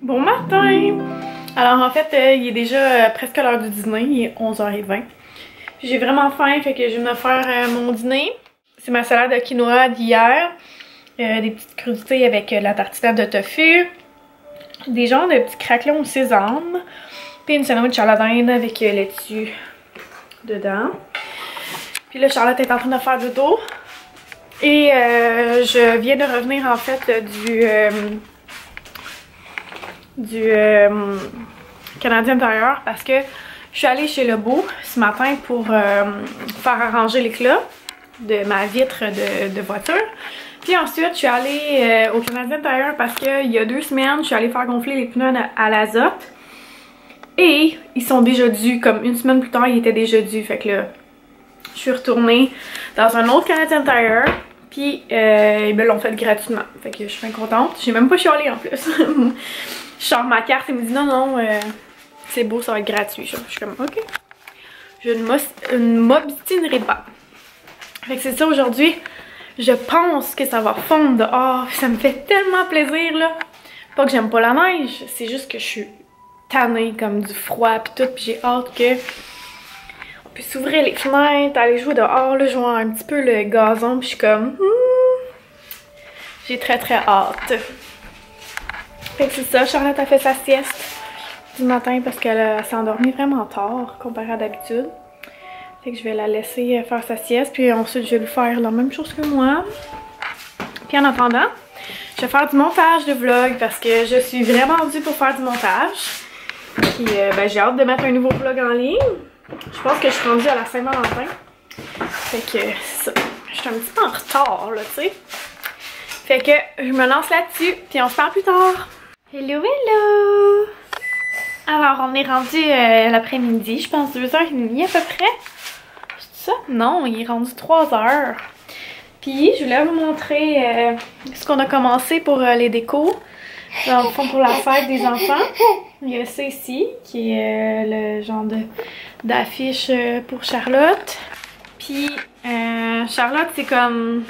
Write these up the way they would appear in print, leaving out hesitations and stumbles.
Bon matin! Alors en fait, il est déjà presque l'heure du dîner, il est 11h20. J'ai vraiment faim, fait que je vais me faire mon dîner. C'est ma salade de quinoa d'hier, des petites crudités avec la tartinade de tofu, des genres de petits craquelons au sésame, puis une sandwich à la dinde avec laitue dedans. Puis là, Charlotte est en train de faire du dos. Et je viens de revenir en fait du Canadien Tire parce que je suis allée chez Lebeau ce matin pour faire arranger l'éclat de ma vitre de voiture. Puis ensuite, je suis allée au Canadien Tire parce qu'il y a 2 semaines, je suis allée faire gonfler les pneus à l'azote. Et ils sont déjà dus, comme une semaine plus tard, ils étaient déjà dus. Fait que là, je suis retournée dans un autre Canadien Tire. Puis ils me l'ont fait gratuitement. Fait que je suis bien contente. J'ai même pas chialé en plus. Je sors ma carte et me dit non, c'est beau, ça va être gratuit. Je suis comme ok. Je ne m'obstinerai pas. Fait que c'est ça aujourd'hui. Je pense que ça va fondre dehors. Ça me fait tellement plaisir là. Pas que j'aime pas la neige. C'est juste que je suis tannée comme du froid pis tout. Pis j'ai hâte que on puisse ouvrir les fenêtres, aller jouer dehors. Là, je vois un petit peu le gazon. Pis je suis comme j'ai très hâte. Fait que c'est ça, Charlotte a fait sa sieste du matin parce qu'elle s'est endormie vraiment tard comparé à d'habitude. Fait que je vais la laisser faire sa sieste, puis ensuite je vais lui faire la même chose que moi. Puis en attendant, je vais faire du montage de vlog parce que je suis vraiment due pour faire du montage. Puis ben, j'ai hâte de mettre un nouveau vlog en ligne. Je pense que je suis rendue à la Saint-Valentin. Fait que c'est ça. Je suis un petit peu en retard là, tu sais. Fait que je me lance là-dessus, puis on se parle plus tard. Hello, hello! Alors, on est rendu l'après-midi, je pense 2h30 à peu près. C'est ça? Non, il est rendu 3h. Puis, je voulais vous montrer ce qu'on a commencé pour les décos. Dans le fond, pour la fête des enfants. Il y a ça ici, qui est le genre d'affiche pour Charlotte. Puis, Charlotte, c'est comme...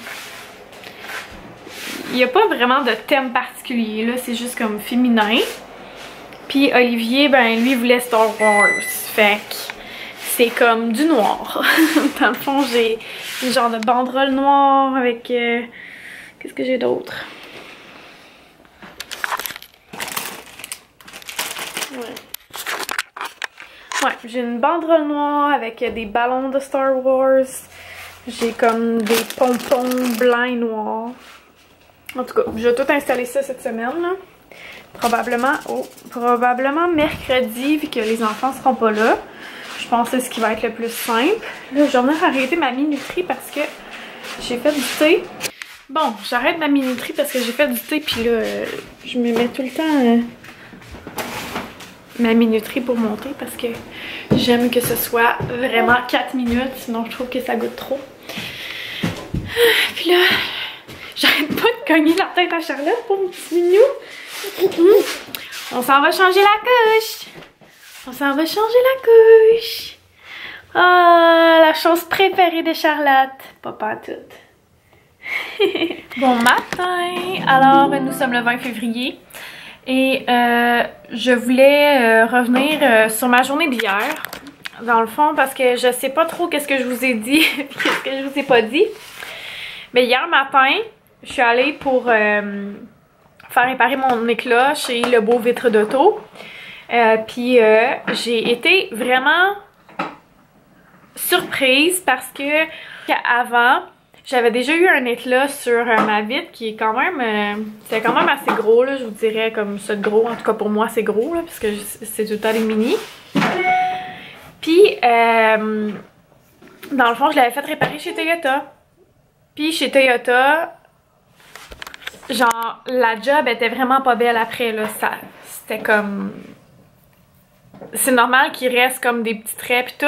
Il n'y a pas vraiment de thème particulier, là, c'est juste comme féminin. Puis Olivier, ben lui, voulait Star Wars. Fait que c'est comme du noir. Dans le fond, j'ai une genre de banderole noire avec... Qu'est-ce que j'ai d'autre? Ouais, j'ai une banderole noire avec des ballons de Star Wars. J'ai comme des pompons blancs et noirs. En tout cas, je vais tout installer ça cette semaine, là. Probablement mercredi, vu que les enfants seront pas là. Je pense que c'est ce qui va être le plus simple. Là, je vais venir arrêter ma minuterie parce que j'ai fait du thé. Bon, j'arrête ma minuterie parce que j'ai fait du thé, puis là, je me mets tout le temps ma minuterie pour mon thé parce que j'aime que ce soit vraiment 4 minutes, sinon je trouve que ça goûte trop. Puis là... J'arrête pas de cogner la tête à Charlotte pour mon petit minou. On s'en va changer la couche. On s'en va changer la couche. Ah, la chose préférée de Charlotte. Pas toute. Bon matin. Alors, nous sommes le 20 février. Et je voulais revenir sur ma journée d'hier. Dans le fond, parce que je sais pas trop qu'est-ce que je vous ai dit et qu'est-ce que je vous ai pas dit. Mais hier matin... Je suis allée pour faire réparer mon éclat chez Lebeau Vitre d'Auto. Puis j'ai été vraiment surprise parce que avant, j'avais déjà eu un éclat sur ma vitre qui est quand même, c'est quand même assez gros là, je vous dirais comme ça de gros. En tout cas pour moi c'est gros là, parce que c'est tout le temps des mini. Puis dans le fond je l'avais fait réparer chez Toyota. Puis chez Toyota, genre, la job était vraiment pas belle après, là. C'était comme... C'est normal qu'il reste comme des petits traits pis tout,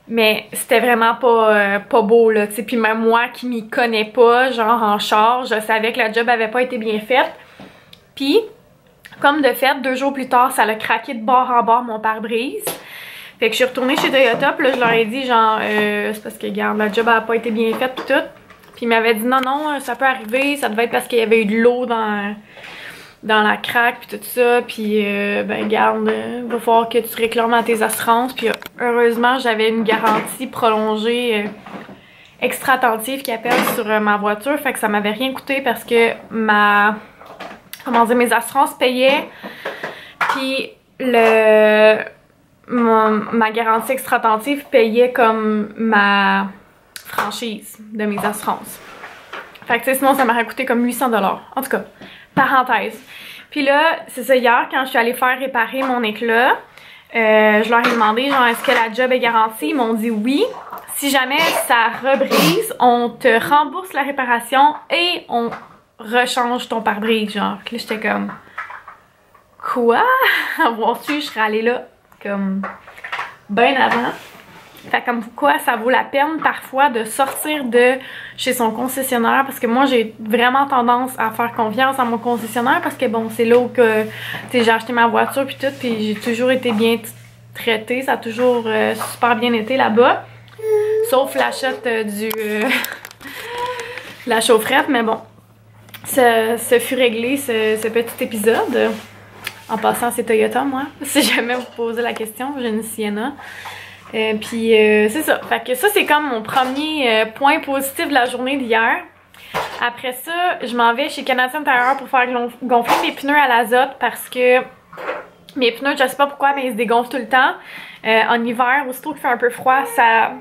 mais c'était vraiment pas beau, là, tu sais. Puis même moi qui m'y connais pas, genre en char, je savais que la job avait pas été bien faite. Puis, comme de fait, 2 jours plus tard, ça a craqué de bord en bord mon pare-brise. Fait que je suis retournée chez Toyota, pis là, je leur ai dit, genre, c'est parce que, regarde, la job a pas été bien faite pis tout. Puis il m'avait dit non, ça peut arriver, ça devait être parce qu'il y avait eu de l'eau dans dans la craque puis tout ça, puis ben garde, va falloir que tu réclames à tes assurances. Puis heureusement j'avais une garantie prolongée extra attentive qui appelle sur ma voiture, fait que ça m'avait rien coûté parce que mes assurances payaient, puis ma garantie extra attentive payait comme ma franchise de mes assurances. Fait que tu sais, sinon ça m'aurait coûté comme 800 $. En tout cas, parenthèse. Puis là, c'est ça, hier, quand je suis allée faire réparer mon éclat, je leur ai demandé, genre, est-ce que la job est garantie? Ils m'ont dit oui. Si jamais ça rebrise, on te rembourse la réparation et on rechange ton pare-brise, genre. Puis là, j'étais comme, quoi? Avoir su, je serais allée là, comme, bien avant. Fait comme quoi ça vaut la peine parfois de sortir de chez son concessionnaire, parce que moi j'ai vraiment tendance à faire confiance à mon concessionnaire parce que bon, c'est là où que j'ai acheté ma voiture puis tout, puis j'ai toujours été bien traitée, ça a toujours super bien été là-bas, sauf l'achat la chaufferette, mais bon, ça fut réglé ce petit épisode. En passant, c'est Toyota, moi, si jamais vous posez la question, j'ai une Sienna. Puis c'est ça. Fait que ça, c'est comme mon premier point positif de la journée d'hier. Après ça, je m'en vais chez Canadian Tire pour faire gonfler mes pneus à l'azote parce que mes pneus, je sais pas pourquoi, mais ils se dégonflent tout le temps. En hiver, aussitôt qu'il fait un peu froid, ça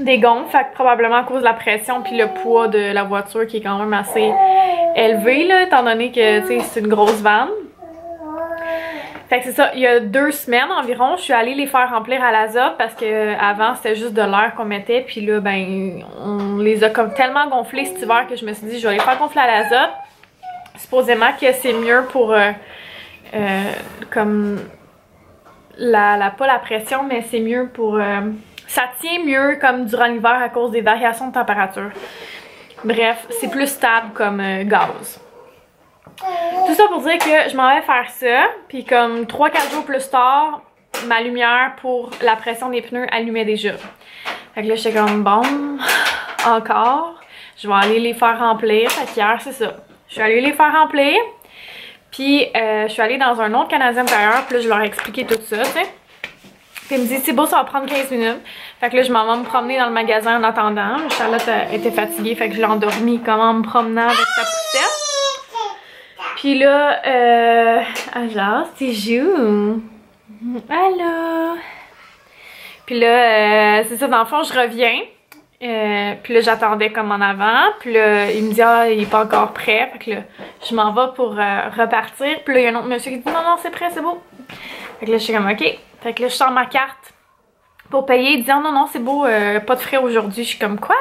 dégonfle. Fait que probablement à cause de la pression puis le poids de la voiture qui est quand même assez élevé, là, étant donné que c'est une grosse vanne. Fait que c'est ça, il y a 2 semaines environ, je suis allée les faire remplir à l'azote parce que avant c'était juste de l'air qu'on mettait, puis là ben on les a comme tellement gonflés cet hiver que je me suis dit je vais les faire gonfler à l'azote. Supposément que c'est mieux pour comme pas la pression, mais c'est mieux pour ça tient mieux comme durant l'hiver à cause des variations de température. Bref, c'est plus stable comme gaz. Tout ça pour dire que je m'en vais faire ça, puis comme 3-4 jours plus tard, ma lumière pour la pression des pneus allumait déjà. Fait que là j'étais comme bon, encore, je vais aller les faire remplir. Fait qu'hier c'est ça, je suis allée les faire remplir, puis je suis allée dans un autre Canadian Tire, puis là je leur ai expliqué tout ça, tu sais. Puis ils me disent c'est beau, ça va prendre 15 minutes. Fait que là je m'en vais me promener dans le magasin en attendant. Charlotte était fatiguée, fait que je l'ai endormie comme en me promenant avec sa poussette. Puis là, genre, c'est Jou. Allô? Puis là, c'est ça, dans le fond, je reviens. Puis là, j'attendais comme en avant. Puis là, il me dit, ah, il est pas encore prêt. Fait que là, je m'en vais pour repartir. Puis là, il y a un autre monsieur qui dit, non, non, c'est prêt, c'est beau. Fait que là, je suis comme, ok. Fait que là, je sors ma carte pour payer. Il dit, oh, non, non, c'est beau, pas de frais aujourd'hui. Je suis comme, quoi?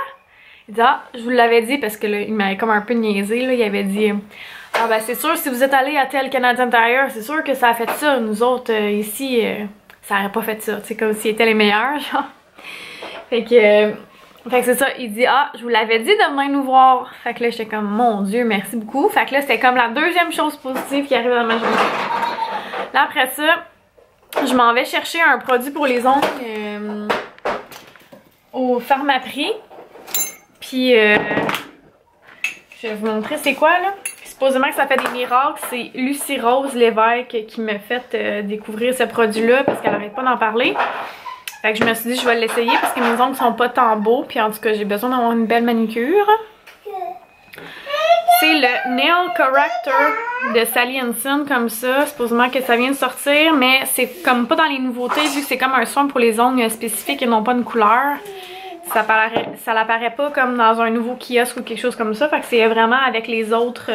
Il dit, ah, je vous l'avais dit, parce que là, il m'avait comme un peu niaisé, là. Il avait dit, ah ben c'est sûr, si vous êtes allé à tel Canadian Tire, c'est sûr que ça a fait ça. Nous autres, ici, ça aurait pas fait ça. C'est comme s'ils étaient les meilleurs, genre. Fait que c'est ça, il dit, ah, je vous l'avais dit de venir nous voir. Fait que là, j'étais comme, mon Dieu, merci beaucoup. Fait que là, c'était comme la deuxième chose positive qui arrive dans ma journée. Là, après ça, je m'en vais chercher un produit pour les ongles au Pharmaprix. Puis, je vais vous montrer c'est quoi, là. Supposément que ça fait des miracles. C'est Lucie Rose Lévesque qui m'a fait découvrir ce produit-là parce qu'elle arrête pas d'en parler. Fait que je me suis dit je vais l'essayer parce que mes ongles sont pas tant beaux. Puis en tout cas, j'ai besoin d'avoir une belle manicure. C'est le Nail Corrector de Sally Hansen comme ça. Supposément que ça vient de sortir, mais c'est comme pas dans les nouveautés vu que c'est comme un soin pour les ongles spécifiques et non pas une couleur. Ça l'apparaît pas comme dans un nouveau kiosque ou quelque chose comme ça. Fait que c'est vraiment avec les autres,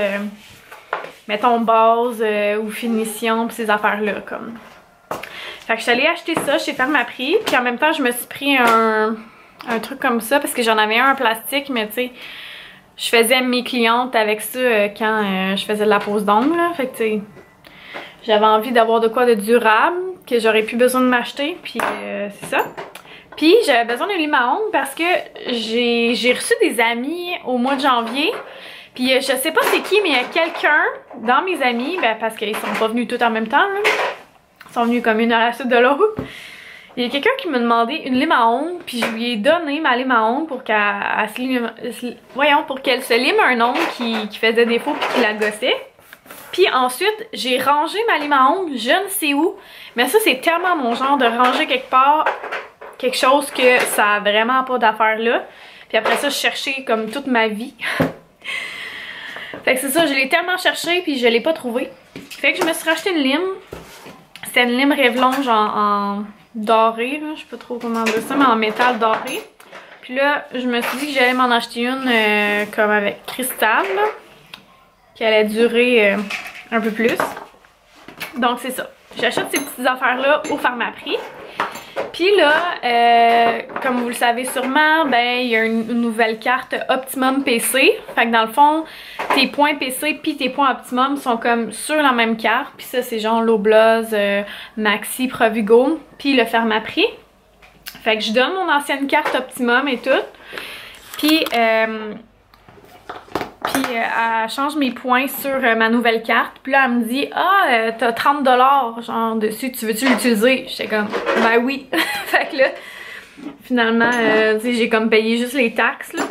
mettons, base ou finition pis ces affaires-là. Comme. Fait que je suis allée acheter ça chez Pharmaprix. Puis en même temps, je me suis pris un truc comme ça parce que j'en avais un en plastique. Mais tu sais, je faisais mes clientes avec ça quand je faisais de la pose d'ongles. Fait que tu sais, j'avais envie d'avoir de quoi de durable que j'aurais plus besoin de m'acheter. Puis c'est ça. Puis j'avais besoin de lime à ongles parce que j'ai reçu des amis au mois de janvier. Puis je sais pas c'est qui, mais il y a quelqu'un dans mes amis, ben parce qu'ils sont pas venus tous en même temps, là. Ils sont venus comme une à la suite de l'autre. Il y a quelqu'un qui m'a demandé une lime à ongles, puis je lui ai donné ma lime à ongles pour qu'elle se lime, pour qu'elle se lime un ongle qui faisait défaut puis qui la gossait. Puis ensuite, j'ai rangé ma lime à ongles, je ne sais où. Mais ça, c'est tellement mon genre de ranger quelque part quelque chose que ça a vraiment pas d'affaire là. Puis après ça, je cherchais comme toute ma vie. Fait que c'est ça, je l'ai tellement cherché puis je l'ai pas trouvé. Fait que je me suis racheté une lime. C'était une lime Revlon genre en doré, là. Je sais pas trop comment dire ça, mais en métal doré. Puis là, je me suis dit que j'allais m'en acheter une comme avec cristal, là, qui allait durer un peu plus. Donc c'est ça. J'achète ces petites affaires-là au Pharmaprix. Puis là, comme vous le savez sûrement, ben il y a une nouvelle carte Optimum PC. Fait que dans le fond, tes points PC puis tes points Optimum sont comme sur la même carte. Puis ça, c'est genre Loblaws, Maxi, Provigo, puis le Pharmaprix. Fait que je donne mon ancienne carte Optimum et tout. Puis elle change mes points sur ma nouvelle carte. Puis là, elle me dit « Ah, t'as 30$ genre dessus, tu veux-tu l'utiliser? » J'étais comme « Ben oui! » Fait que là, finalement, tu sais, j'ai comme payé juste les taxes, là.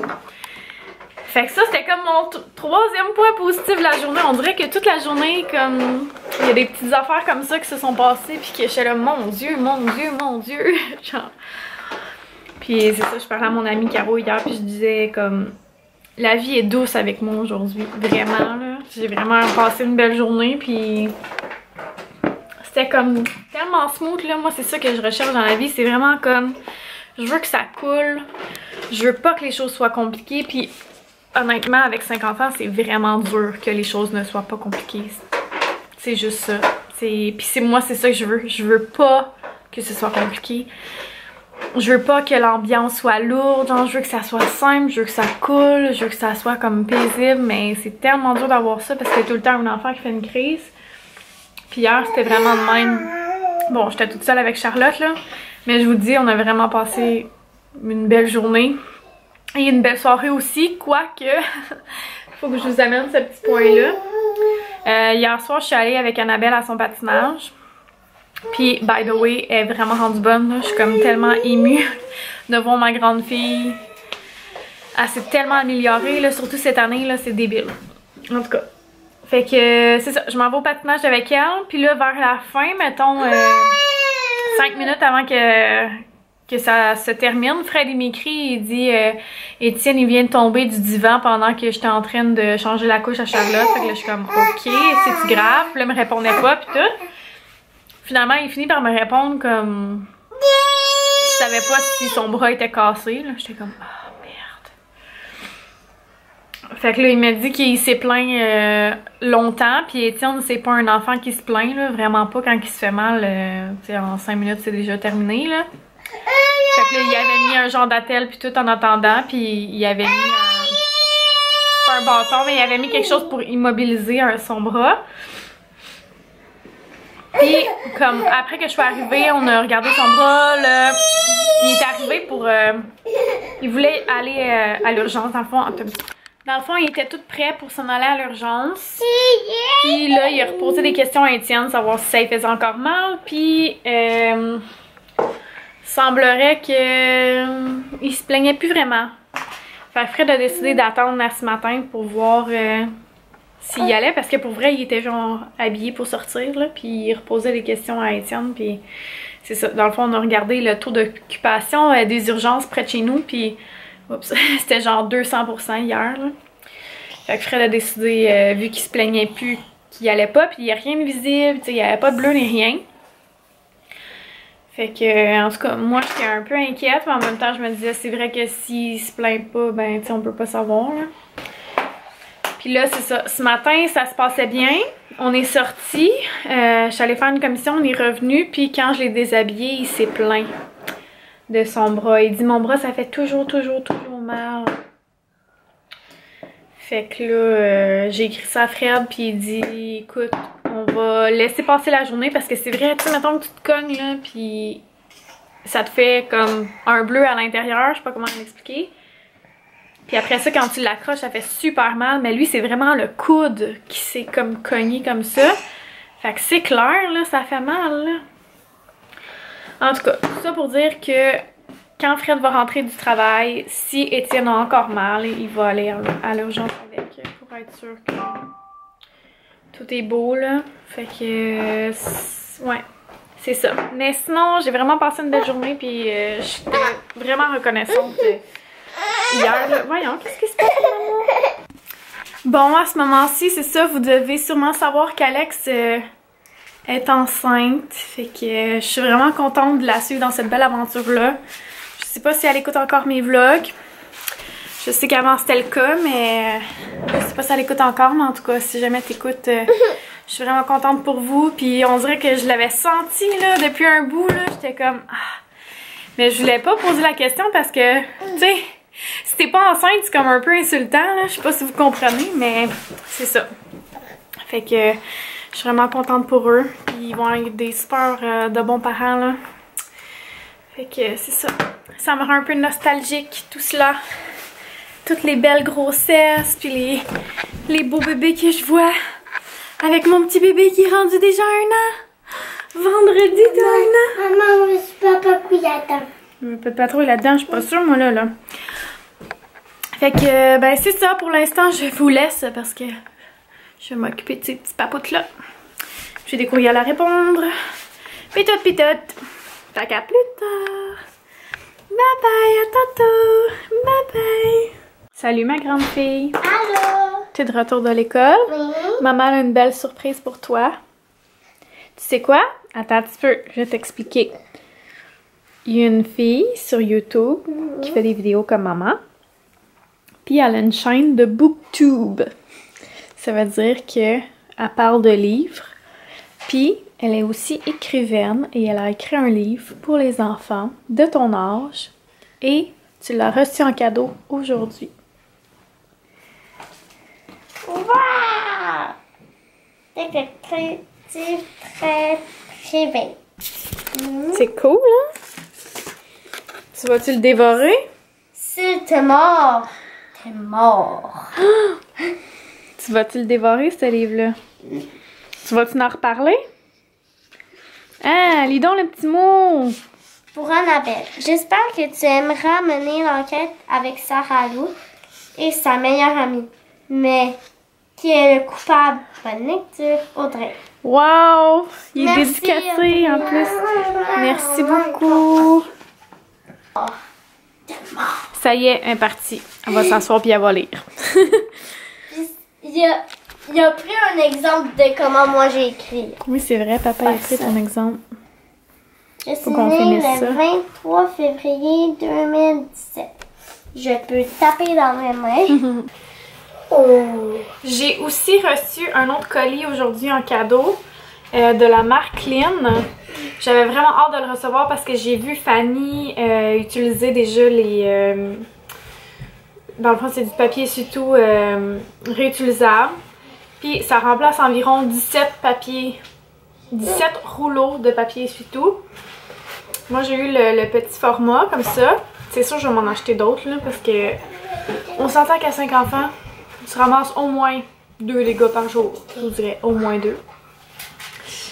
Fait que ça, c'était comme mon troisième point positif de la journée. On dirait que toute la journée, comme, il y a des petites affaires comme ça qui se sont passées, puis que j'étais là « Mon Dieu, mon Dieu, mon Dieu! » Genre. Puis c'est ça, je parlais à mon amie Caro hier, puis je disais comme... La vie est douce avec moi aujourd'hui, vraiment là. J'ai vraiment passé une belle journée, puis c'était comme tellement smooth là. Moi, c'est ça que je recherche dans la vie, c'est vraiment comme je veux que ça coule, je veux pas que les choses soient compliquées, puis honnêtement, avec 50 ans, c'est vraiment dur que les choses ne soient pas compliquées. C'est juste ça. Puis moi, c'est ça que je veux. Je veux pas que ce soit compliqué. Je veux pas que l'ambiance soit lourde, genre je veux que ça soit simple, je veux que ça coule, je veux que ça soit comme paisible, mais c'est tellement dur d'avoir ça parce que tout le temps un enfant qui fait une crise. Puis hier c'était vraiment de même. Bon, j'étais toute seule avec Charlotte là, mais je vous dis, on a vraiment passé une belle journée et une belle soirée aussi, quoique faut que je vous amène ce petit point là. Hier soir je suis allée avec Annabelle à son patinage. Puis, by the way, elle est vraiment rendue bonne, là. Je suis comme tellement émue de voir ma grande fille. Elle s'est tellement améliorée, là, surtout cette année, là, c'est débile. En tout cas. Fait que, c'est ça, je m'en vais au patinage avec elle. Puis là, vers la fin, mettons, 5 minutes avant que ça se termine, Fred il m'écrit, il dit Étienne, il vient de tomber du divan pendant que j'étais en train de changer la couche à Charlotte. Fait que là, je suis comme, ok, c'est-tu grave? Puis là, il me répondait pas, puis tout. Finalement, il finit par me répondre comme... Je savais pas si son bras était cassé. J'étais comme... Ah, merde. Fait que là, il m'a dit qu'il s'est plaint longtemps. Puis Étienne, c'est pas un enfant qui se plaint, là. Vraiment pas quand il se fait mal. Tu sais, en 5 minutes, c'est déjà terminé, là. Fait que là, il avait mis un genre d'attel puis tout en attendant. Puis il avait mis pas un bâton, mais il avait mis quelque chose pour immobiliser son bras. Puis, comme, après que je suis arrivée, on a regardé son bras, là. Il est arrivé pour... il voulait aller à l'urgence, dans le fond. Dans le fond, il était tout prêt pour s'en aller à l'urgence. Puis là, il a reposé des questions à Étienne, savoir si ça lui faisait encore mal. Puis, semblerait que il se plaignait plus vraiment. Fait que Fred a décidé d'attendre à ce matin pour voir... s'il y allait, parce que pour vrai, il était genre habillé pour sortir, là, puis il reposait des questions à Étienne, puis c'est ça. Dans le fond, on a regardé le taux d'occupation des urgences près de chez nous, puis c'était genre 200% hier, là. Fait que Fred a décidé, vu qu'il se plaignait plus, qu'il allait pas, puis il n'y a rien de visible, tu sais, il n'y avait pas de bleu ni rien. Fait que, en tout cas, moi, j'étais un peu inquiète, mais en même temps, je me disais, c'est vrai que s'il se plaint pas, ben, tu sais, on peut pas savoir, là. Puis là, c'est ça. Ce matin, ça se passait bien. On est sortis. Je suis allée faire une commission, on est revenu. Puis quand je l'ai déshabillé, il s'est plaint de son bras. Il dit, mon bras, ça fait toujours mal. Fait que là, j'ai écrit ça à Fred. Puis il dit, écoute, on va laisser passer la journée. Parce que c'est vrai, tu sais, mettons que tu te cognes, là. Puis ça te fait comme un bleu à l'intérieur. Je sais pas comment l'expliquer. Puis après ça, quand tu l'accroches, ça fait super mal. Mais lui, c'est vraiment le coude qui s'est comme cogné comme ça. Fait que c'est clair, là, ça fait mal, là. En tout cas, tout ça pour dire que quand Fred va rentrer du travail, si Étienne a encore mal, il va aller à l'urgence avec pour être sûr Tout est beau là. Fait que ouais, c'est ça. Mais sinon, j'ai vraiment passé une belle journée puis j'étais vraiment reconnaissante hier. Là. Voyons, qu'est-ce qui se passe maman? Bon, à ce moment-ci, c'est ça, vous devez sûrement savoir qu'Alex est enceinte. Fait que je suis vraiment contente de la suivre dans cette belle aventure-là. Je sais pas si elle écoute encore mes vlogs. Je sais qu'avant c'était le cas, mais je sais pas si elle écoute encore, mais en tout cas, si jamais t'écoutes, je suis vraiment contente pour vous. Puis on dirait que je l'avais senti là depuis un bout, là. J'étais comme... Ah. Mais je voulais pas poser la question parce que, tu sais, si t'es pas enceinte, c'est comme un peu insultant, là. Je sais pas si vous comprenez, mais c'est ça. Fait que je suis vraiment contente pour eux. Puis ils vont être des super de bons parents, là. Fait que c'est ça. Ça me rend un peu nostalgique, tout cela. Toutes les belles grossesses, puis les beaux bébés que je vois. Avec mon petit bébé qui est rendu déjà 1 an. Vendredi de 1 an. Maman, je suis pas patrouille là-dedans. Pas de patrouille là-dedans, je suis pas sûre, moi, là. Fait que, ben, c'est ça. Pour l'instant, je vous laisse parce que je vais m'occuper de ces petits papoutes-là. J'ai des courriels à répondre. Pis tout. Fait qu'à plus tard. Bye bye, à tantôt. Bye bye. Salut ma grande fille. Allô? Tu es de retour de l'école? Oui. Maman a une belle surprise pour toi. Tu sais quoi? Attends un petit peu, je vais t'expliquer. Il y a une fille sur YouTube qui fait des vidéos comme maman. Puis elle a une chaîne de BookTube. Ça veut dire qu'elle parle de livres. Puis elle est aussi écrivaine et elle a écrit un livre pour les enfants de ton âge. Et tu l'as reçu en cadeau aujourd'hui. Waouh! C'est très bien. C'est cool, hein? Tu vas-tu le dévorer? Si t'es mort, t'es mort. Tu vas-tu le dévorer, ce livre-là? Tu vas-tu en reparler? Ah, lis donc le petit mot! Pour Annabelle, j'espère que tu aimeras mener l'enquête avec Sarah Lou et sa meilleure amie. Mais qui est le coupable? Bonne lecture, Audrey. Wow! Il est Merci, dédicacé en Audrey. plus. Merci beaucoup. Ça y est, elle est partie. Elle va s'asseoir puis elle va lire. Il a pris un exemple de comment moi j'ai écrit. Oui, c'est vrai, papa a écrit ton exemple. Je suis Faut qu'on née finisse le ça. 23 février 2017. Je peux taper dans mes mains. Oh. J'ai aussi reçu un autre colis aujourd'hui en cadeau de la marque Lynn. J'avais vraiment hâte de le recevoir parce que j'ai vu Fanny utiliser déjà les... dans le fond, c'est du papier essuie-tout réutilisable. Puis ça remplace environ 17 rouleaux de papier essuie-tout. Moi, j'ai eu le petit format comme ça. C'est sûr, je vais m'en acheter d'autres là parce que on s'entend qu'à 5 enfants, tu ramasses au moins 2 dégâts par jour. Je vous dirais au moins 2.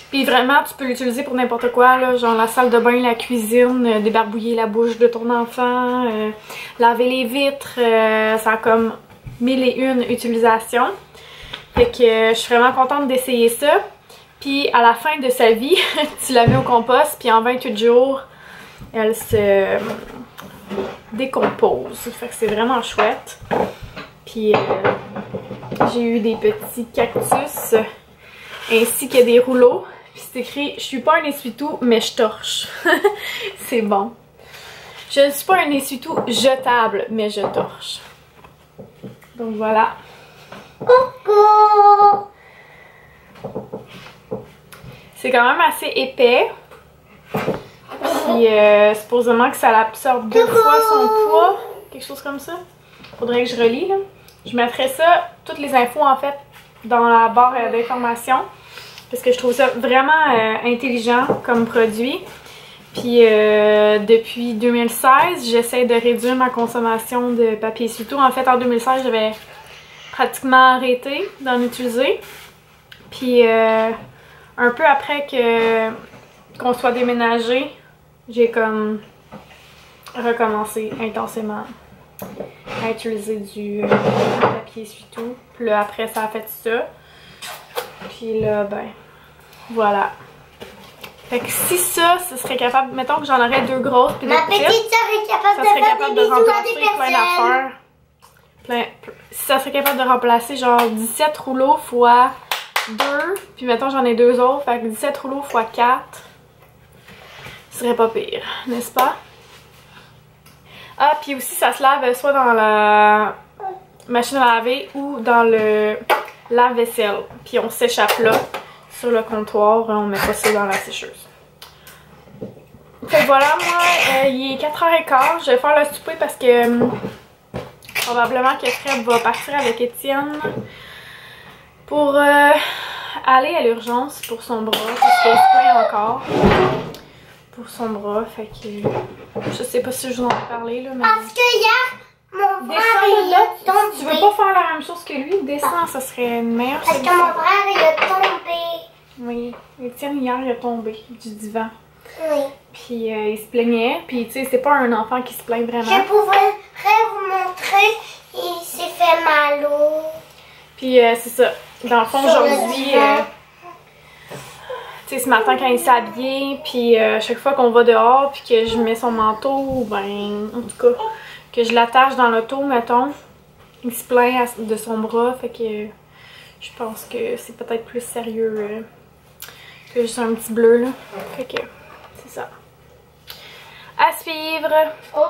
Puis vraiment, tu peux l'utiliser pour n'importe quoi, là, genre la salle de bain, la cuisine, débarbouiller la bouche de ton enfant, laver les vitres, ça a comme 1001 utilisations. Fait que je suis vraiment contente d'essayer ça. Puis à la fin de sa vie, tu la mets au compost, puis en 28 jours, elle se décompose. Fait que c'est vraiment chouette. Puis j'ai eu des petits cactus ainsi que des rouleaux. Puis c'est écrit « Je suis pas un essuie-tout, mais je torche ». C'est bon. Je ne suis pas un essuie-tout jetable, mais je torche. Donc voilà. Coucou! C'est quand même assez épais. Puis supposément que ça absorbe 2 fois son poids. Quelque chose comme ça. Faudrait que je relis là. Je mettrai ça, toutes les infos en fait, dans la barre d'informations. Parce que je trouve ça vraiment intelligent comme produit. Puis depuis 2016, j'essaie de réduire ma consommation de papier essuie-tout. En fait, en 2016, j'avais pratiquement arrêté d'en utiliser. Puis un peu après qu'on soit déménagé, j'ai comme recommencé intensément à utiliser du papier essuie-tout. Puis là, après, ça a fait ça. Puis là, ben, voilà. Fait que si ça, ce serait capable, mettons que j'en aurais 2 grosses puis 2 Ma petites, petite soeur est capable ça de serait faire capable des de bisous à remplacer des plein personnes. d'affaires. Si ça serait capable de remplacer genre 17 rouleaux fois 2, puis mettons j'en ai 2 autres, fait que 17 rouleaux fois 4, ce serait pas pire, n'est-ce pas? Ah, puis aussi ça se lave soit dans la machine à laver ou dans le lave-vaisselle. Puis on s'échappe là, sur le comptoir, on met pas ça dans la sécheuse. Fait que voilà, moi, il est 4h15, je vais faire le souper parce que probablement que Fred va partir avec Étienne pour aller à l'urgence pour son bras, parce qu'il se plaint encore pour son bras, fait que je sais pas si je vous en ai parlé là, mais... Parce que hier, mon frère Descends il là, est tombé. si tu veux pas faire la même chose que lui, descends, ça serait une meilleure Parce que solution. mon frère il est tombé. Oui, Étienne hier il a tombé du divan. Oui. Puis il se plaignait, puis tu sais, c'est pas un enfant qui se plaint vraiment. Je pourrais vous montrer, il s'est fait mal au... Puis c'est ça. Dans le fond, Sur le aujourd'hui, divan. tu sais, ce matin quand il s'est habillé, puis chaque fois qu'on va dehors, puis que je mets son manteau, ben, en tout cas, que je l'attache dans l'auto, mettons, il se plaint de son bras, fait que je pense que c'est peut-être plus sérieux que juste un petit bleu, là. Fait que, c'est ça. À suivre! Oh.